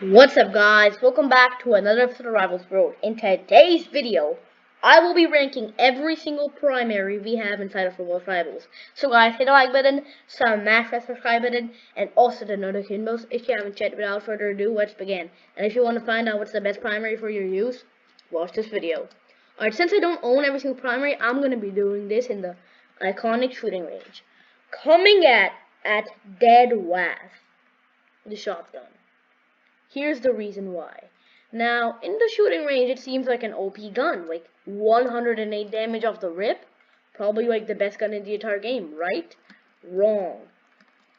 What's up guys, welcome back to another episode of Rivals World. In today's video, I will be ranking every single primary we have inside of Roblox Rivals. So guys, hit the like button, smash that subscribe button, and also the notification bell if you haven't yet. Without further ado, let's begin. And if you want to find out what's the best primary for your use, watch this video. Alright, since I don't own every single primary, I'm going to be doing this in the iconic shooting range. Coming at dead last, the shotgun. Here's the reason why. Now, in the shooting range, it seems like an OP gun, like 108 damage off the rip. Probably like the best gun in the entire game, right? Wrong.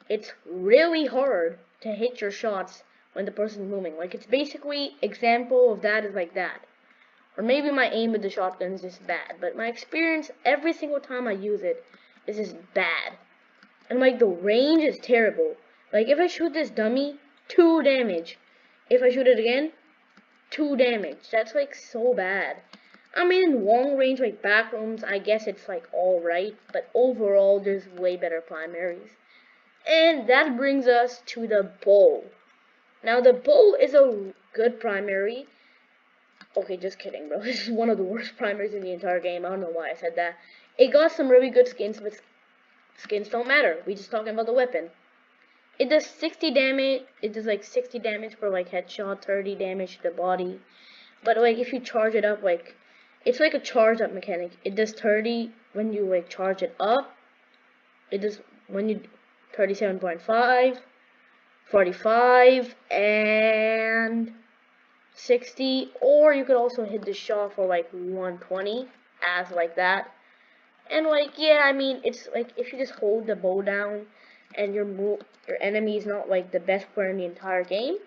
It's really hard to hit your shots when the person's moving. Like, it's basically, example of that is like that. Or maybe my aim with the shotgun is just bad, but my experience every single time I use it is just bad. And like, the range is terrible. Like, if I shoot this dummy, 2 damage. If I shoot it again, 2 damage. That's like so bad. I mean, in long range, like back rooms, I guess it's like alright, but overall, there's way better primaries. And that brings us to the bow. Now, the bow is a good primary. Okay, just kidding, bro. This is one of the worst primaries in the entire game. I don't know why I said that. It got some really good skins, but skins don't matter. We just talking about the weapon. It does 60 damage. It does like 60 damage for like headshot, 30 damage to the body. But like if you charge it up, like it's like a charge up mechanic. It does 30 when you like charge it up. It does when you 37.5, 45, and 60. Or you could also hit the shot for like 120 as like that. And like yeah, I mean it's like if you just hold the bow down and your enemy is not like the best player in the entire game,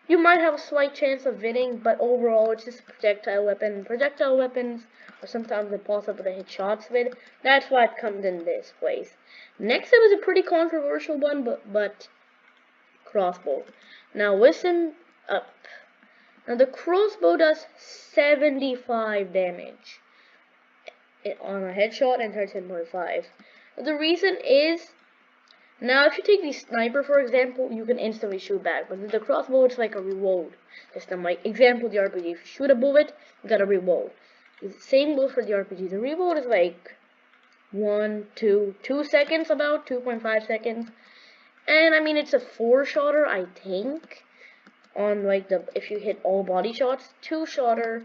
you might have a slight chance of winning, but overall it's just a projectile weapon. And projectile weapons are sometimes impossible to hit shots with. That's why it comes in this place. Next up is a pretty controversial one, but crossbow. Now listen up. Now the crossbow does 75 damage on a headshot and 13.5. The reason is, now if you take the sniper for example, you can instantly shoot back, but with the crossbow it's like a reload system. Like example, the RPG, if you shoot a bullet, you gotta reload. The same goes for the RPG. The reload is like 2 seconds, about 2.5 seconds. And I mean it's a 4-shotter, I think, on like the if you hit all body shots, 2-shotter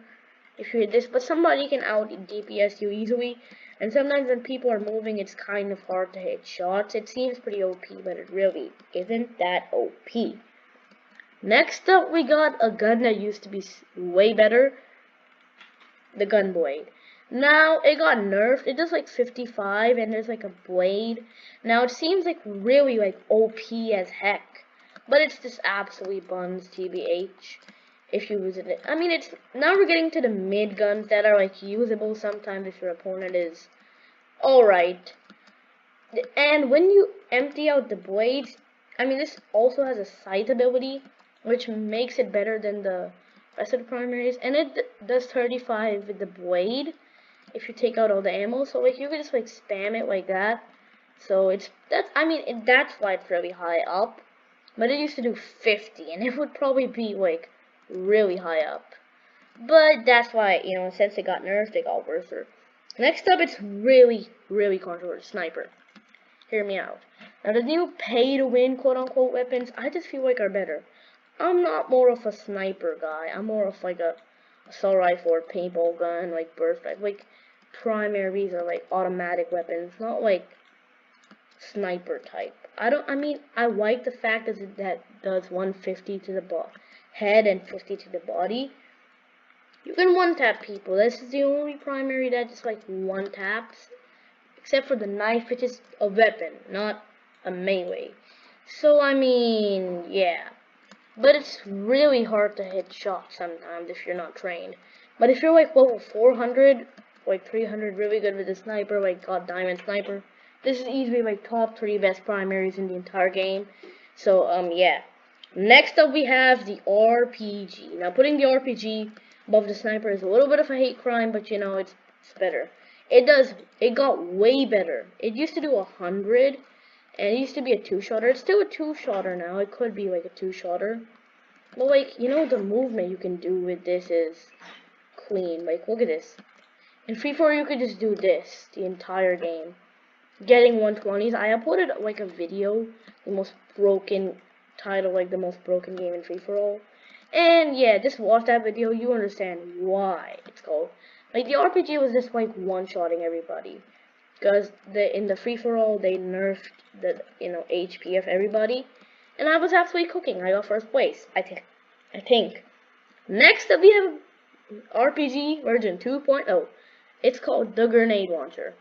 if you hit this, but somebody can out DPS you easily. And sometimes when people are moving, it's kind of hard to hit shots. It seems pretty OP, but it really isn't that OP. Next up, we got a gun that used to be way better, the gun blade. Now, it got nerfed. It does like 55, and there's like a blade. Now, it seems like really like OP as heck, but it's just absolutely buns, TBH. If you use it, I mean, it's now we're getting to the mid guns that are like usable sometimes if your opponent is alright. And when you empty out the blades, I mean, this also has a sight ability, which makes it better than the rest of the primaries. And it does 35 with the blade if you take out all the ammo. So like you can just like spam it like that. So that's why it's really high up. But it used to do 50, and it would probably be like really high up, but that's why, you know, since it got nerfed, it got worse. Next up, it's really controversial. Sniper. Hear me out. Now the new pay to win quote unquote weapons, I just feel like are better. I'm not more of a sniper guy. I'm more of like a assault rifle or paintball gun, like burst rifle. Like primaries are like automatic weapons, not like sniper type. I like the fact that that does 150 to the head and 50 to the body. You can one-tap people. This is the only primary that just like one-taps, except for the knife, which is a weapon, not a melee. So I mean, yeah. But it's really hard to hit shots sometimes if you're not trained. But if you're like level 400, like 300, really good with the sniper, like God Diamond Sniper, this is easily like top 3 best primaries in the entire game. So yeah. Next up we have the RPG. Now putting the RPG above the sniper is a little bit of a hate crime, but you know, it's better. It got way better. It used to do 100, and it used to be a 2-shotter. It's still a 2-shotter now. It could be like a 2-shotter. But like, you know, the movement you can do with this is clean. Like, look at this. In Free 4 you could just do this the entire game. Getting 120s. I uploaded like a video, the most broken title, like the most broken game in Free For All. And yeah, just watch that video, you understand why it's called. Like the RPG was just like one-shotting everybody. Because in the Free For All they nerfed the HP of everybody. And I was absolutely cooking. I got first place. I think. Next up we have RPG version 2.0. It's called the Grenade Launcher.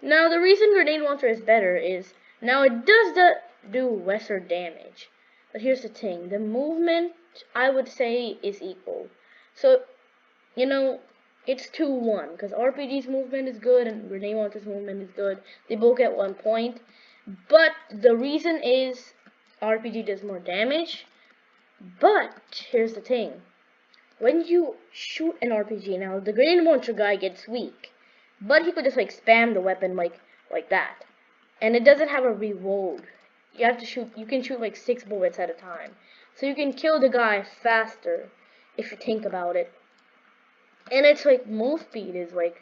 Now, the reason Grenade Launcher is better is, now it does do lesser damage. But here's the thing, the movement, I would say, is equal. So, you know, it's 2-1, because RPG's movement is good and Grenade Launcher's movement is good. They both get 1 point. But the reason is, RPG does more damage. But, here's the thing. When you shoot an RPG now, the Grenade Launcher guy gets weak. But he could just like spam the weapon like that. And it doesn't have a reload. You have to shoot, you can shoot like 6 bullets at a time. So you can kill the guy faster if you think about it. And it's like move speed is like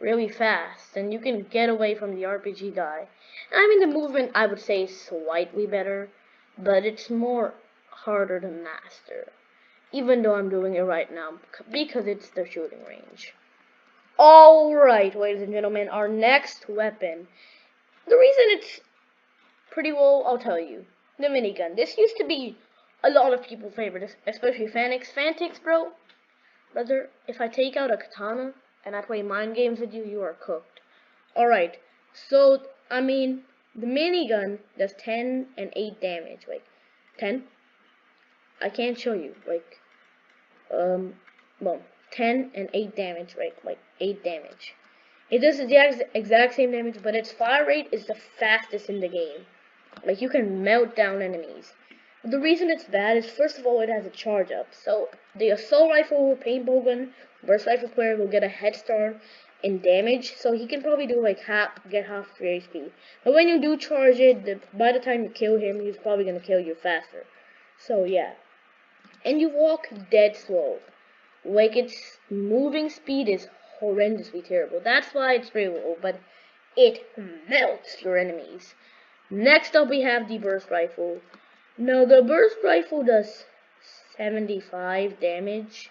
really fast and you can get away from the RPG guy. And I mean the movement I would say is slightly better, but it's more harder to master. Even though I'm doing it right now because it's the shooting range. Alright, ladies and gentlemen, our next weapon. The reason it's pretty low, I'll tell you. The minigun. This used to be a lot of people's favorite, especially Fanix. Fantics, bro. Brother, if I take out a katana and I play mind games with you, you are cooked. Alright, so, I mean, the minigun does 10 and 8 damage. Like, 10? I can't show you. Like, well, 10 and 8 damage, right? Like 8 damage. It does the exact same damage, but its fire rate is the fastest in the game. Like you can melt down enemies. The reason it's bad is first of all it has a charge up. So the assault rifle, paintball gun, burst rifle player will get a head start in damage. So he can probably do like get half your HP. But when you do charge it, by the time you kill him, he's probably gonna kill you faster. So yeah. And you walk dead slow. Like its moving speed is horrendously terrible. That's why it's really low, but it melts your enemies. Next up we have the burst rifle. Now the burst rifle does 75 damage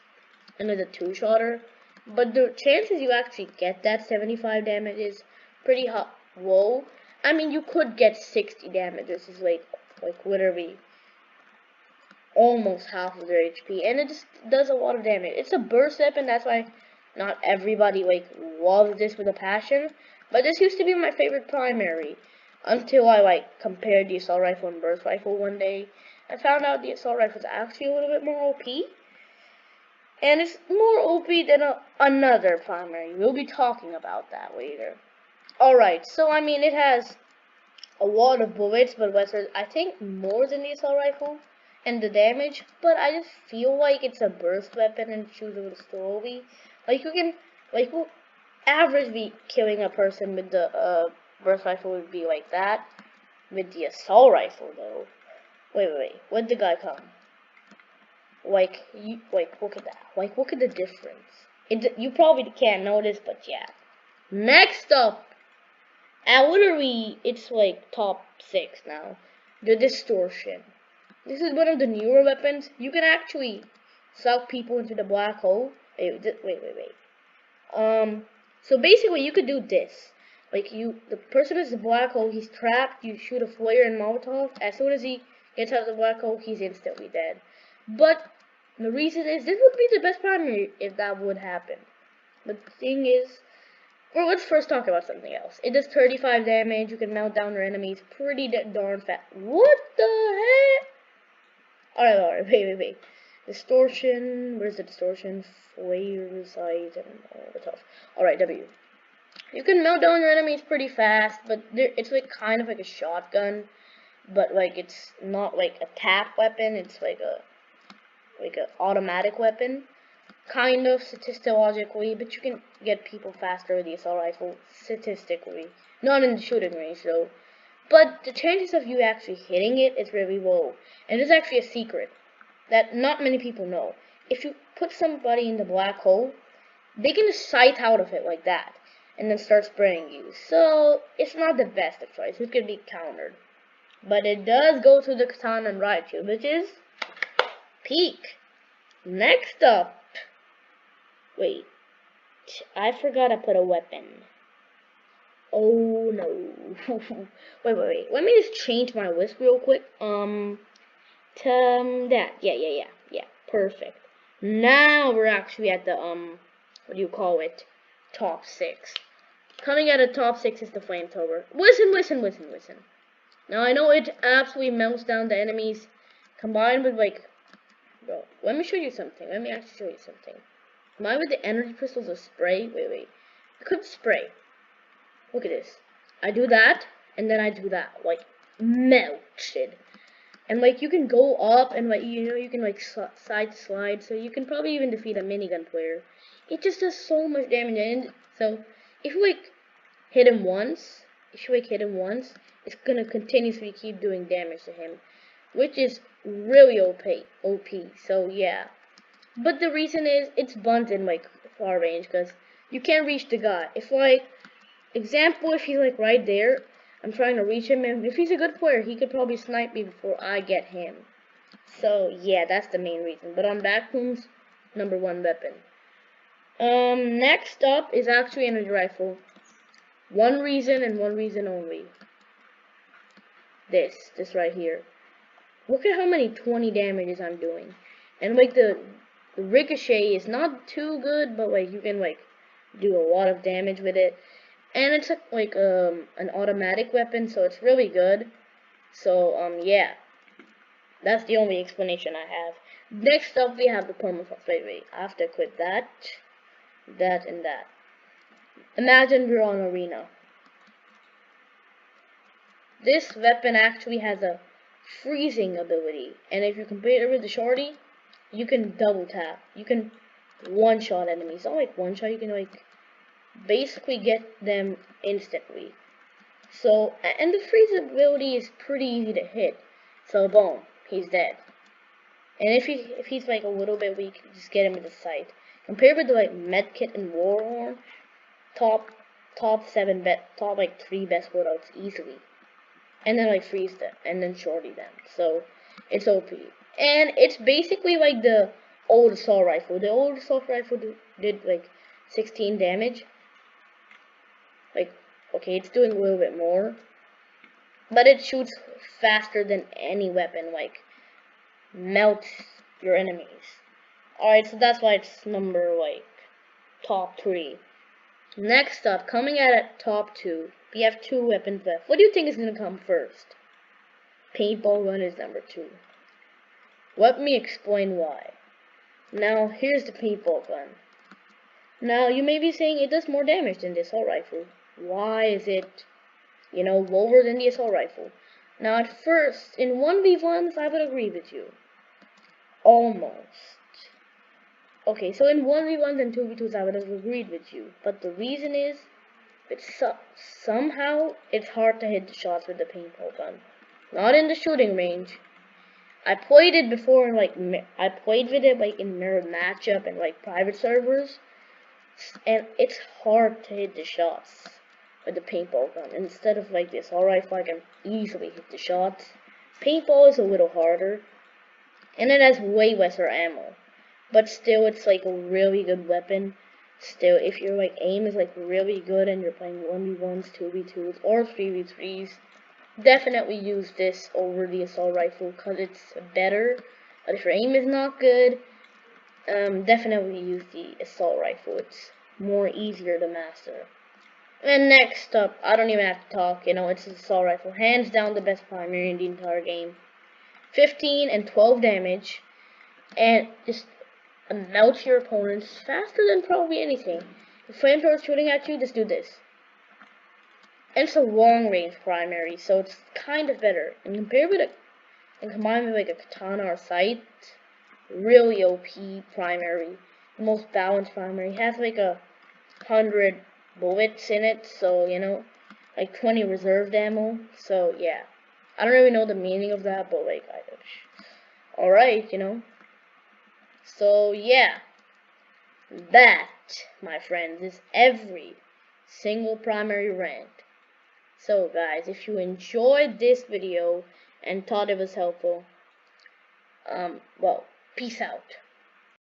and it's a 2-shotter, but the chances you actually get that 75 damage is pretty low. I mean you could get 60 damage. This is like literally almost half of their HP, and it just does a lot of damage. It's a burst weapon, that's why not everybody like loves this with a passion. But this used to be my favorite primary until I like compared the assault rifle and burst rifle one day. I found out the assault rifle is actually a little bit more OP, and it's more OP than another primary. We'll be talking about that later. Alright, so I mean it has a lot of bullets, but lesser, I think more than the assault rifle and the damage, but I just feel like it's a burst weapon and shoots a little slowly. Like you can, like averagely killing a person with the burst rifle would be like that. With the assault rifle though, wait, where'd the guy come? Like look at that. Like look at the difference. You probably can't notice, but yeah. Next up, literally it's like top 6 now. The distortion. This is one of the newer weapons. You can actually suck people into the black hole. Wait. So basically you could do this. Like the person is the black hole, he's trapped, you shoot a flare and Molotov. As soon as he gets out of the black hole, he's instantly dead. But the reason is, this would be the best primary if that would happen. But the thing is, well, let's first talk about something else. It does 35 damage, you can melt down your enemies pretty darn fast. What the heck? Alright, wait. Distortion, where's the distortion? Flare, size, and all the stuff. Alright, W. You can melt down your enemies pretty fast, but it's like kind of like a shotgun, but like it's not like a tap weapon, it's like a automatic weapon. Kind of statistically, but you can get people faster with the assault rifle statistically. Not in the shooting range though. But the chances of you actually hitting it is really low. And it's actually a secret. that not many people know. If you put somebody in the black hole, they can just sight out of it like that, and then start spraying you. So it's not the best of choice. It could be countered. But it does go to the katana and riot shield, which is peak. Next up, wait, I forgot to put a weapon. Oh no. wait. Let me just change my list real quick. To that. Yeah. Perfect. Now we're actually at the what do you call it? Top 6. Coming at the top 6 is the flamethrower. Listen. Now I know it absolutely melts down the enemies, combined with like, bro. Let me show you something. Let me actually show you something. Combined with the energy crystals of spray. Wait. I could spray. Look at this. I do that, and then I do that. Like, melted. And like, you can go up, and like, you can like side slide, so you can probably even defeat a minigun player. It just does so much damage, and so if you like hit him once, it's gonna continuously keep doing damage to him, which is really OP. So yeah. But the reason is it's buns in like far range, because you can't reach the guy. If like, example, if he's like right there, I'm trying to reach him, and if he's a good player, he could probably snipe me before I get him. So yeah, that's the main reason. But on backrooms, #1 weapon. Next up is actually energy rifle. One reason and one reason only. This right here. Look at how many 20 damages I'm doing. And like the ricochet is not too good, but like you can like do a lot of damage with it. And it's like an automatic weapon, so it's really good. So yeah, that's the only explanation I have. Next up, we have the permafrost. Wait, I have to equip that, and that. Imagine we're on arena. This weapon actually has a freezing ability, and if you compare it with the shorty, you can double tap. You can one-shot enemies. Not like one-shot, you can like basically get them instantly. So, and the freeze ability is pretty easy to hit. So boom, he's dead. And if he's like a little bit weak, just get him in the sight. Compared with the like medkit and warhorn, top 3 best loadouts easily. And then like freeze them, and then shorty them. So it's OP. And it's basically like the old assault rifle. The old assault rifle did like 16 damage. Like, okay, it's doing a little bit more, but it shoots faster than any weapon, like, melts your enemies. Alright, so that's why it's number, like, top 3. Next up, coming at top 2, we have 2 weapons left. What do you think is gonna come first? Paintball gun is number 2. Let me explain why. Now, here's the paintball gun. Now, you may be saying it does more damage than the assault rifle. Why is it, lower than the assault rifle? Now, at first, in 1v1s, I would agree with you. Almost. Okay, so in 1v1s and 2v2s, I would have agreed with you. But the reason is, somehow, it's hard to hit the shots with the paintball gun. Not in the shooting range. I played it before, I played with it, like, in mirror matchup and, like, private servers. And it's hard to hit the shots with the paintball gun. Instead of like this, alright, I can easily hit the shots. Paintball is a little harder, and it has way lesser ammo. But still, it's like a really good weapon. Still, if your like aim is like really good and you're playing 1v1s, 2v2s, or 3v3s, definitely use this over the assault rifle because it's better. But if your aim is not good, definitely use the assault rifle. It's more easier to master. And next up, I don't even have to talk, it's an assault rifle. Hands down the best primary in the entire game. 15 and 12 damage, and just melts your opponents faster than probably anything. If flamethrower is shooting at you, just do this. And it's a long range primary, so it's kind of better. And combined with like a katana or sight, really OP primary. The most balanced primary. It has like 100 bullets in it, so like 20 reserved ammo. So yeah, I don't really know the meaning of that, but like alright, So yeah, that, my friends, is every single primary ranked. So guys, if you enjoyed this video and thought it was helpful, well, peace out.